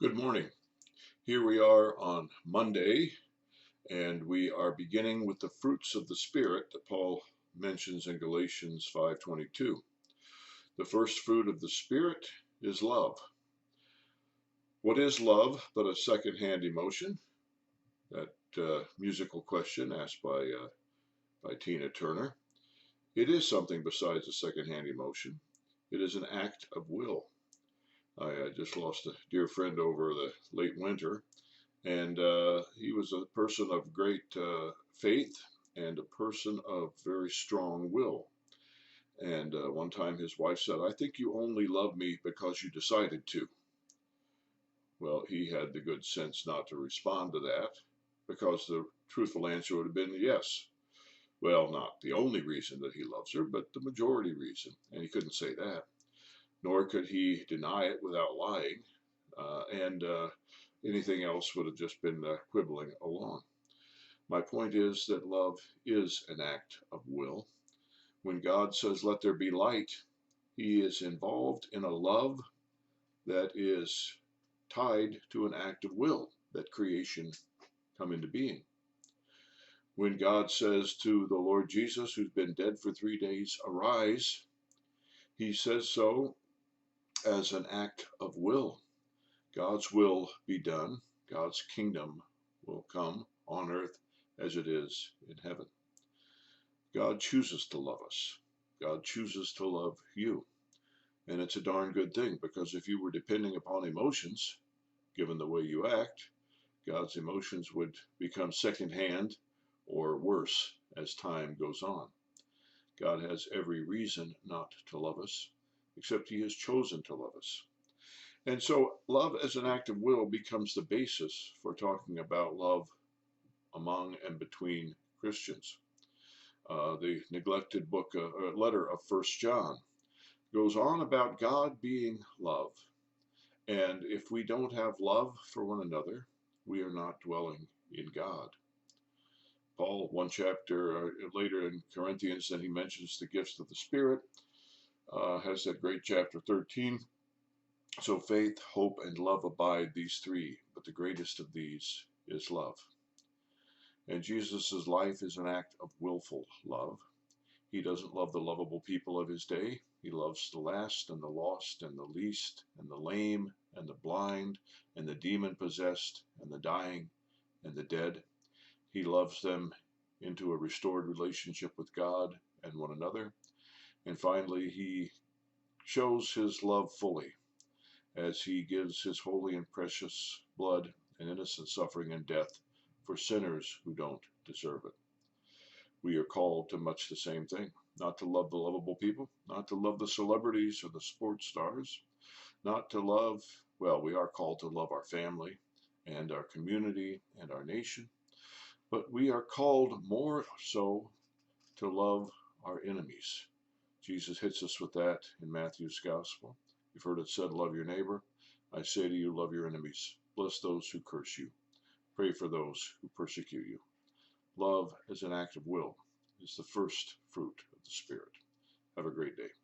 Good morning. Here we are on Monday, and we are beginning with the fruits of the Spirit that Paul mentions in Galatians 5:22. The first fruit of the Spirit is love. What is love but a second-hand emotion? That musical question asked by Tina Turner. It is something besides a second-hand emotion. It is an act of will. I just lost a dear friend over the late winter, and he was a person of great faith and a person of very strong will. And one time his wife said, "I think you only love me because you decided to." Well, he had the good sense not to respond to that, because the truthful answer would have been yes. Well, not the only reason that he loves her, but the majority reason. And he couldn't say that, nor could he deny it without lying. And anything else would have just been quibbling along. My point is that love is an act of will. When God says, "Let there be light," he is involved in a love that is tied to an act of will, that creation come into being. When God says to the Lord Jesus, who's been dead for 3 days, "Arise," he says so as an act of will. God's will be done. God's kingdom will come on earth as it is in heaven. God chooses to love us. God chooses to love you. And it's a darn good thing, because if you were depending upon emotions, given the way you act, God's emotions would become secondhand or worse as time goes on. God has every reason not to love us, except he has chosen to love us. And so love as an act of will becomes the basis for talking about love among and between Christians. The neglected book, letter of First John, goes on about God being love. And if we don't have love for one another, we are not dwelling in God. Paul, one chapter later in Corinthians, then he mentions the gifts of the Spirit, has that great chapter 13. So faith, hope, and love abide, these three, but the greatest of these is love. And Jesus' life is an act of willful love. He doesn't love the lovable people of his day. He loves the last and the lost and the least and the lame and the blind and the demon-possessed and the dying and the dead. He loves them into a restored relationship with God and one another. And finally, he shows his love fully as he gives his holy and precious blood and innocent suffering and death for sinners who don't deserve it. We are called to much the same thing. Not to love the lovable people, not to love the celebrities or the sports stars, not to love, well, we are called to love our family and our community and our nation, but we are called more so to love our enemies. Jesus hits us with that in Matthew's gospel. You've heard it said, "Love your neighbor." I say to you, love your enemies. Bless those who curse you. Pray for those who persecute you. Love as an act of will is the first fruit of the Spirit. Have a great day.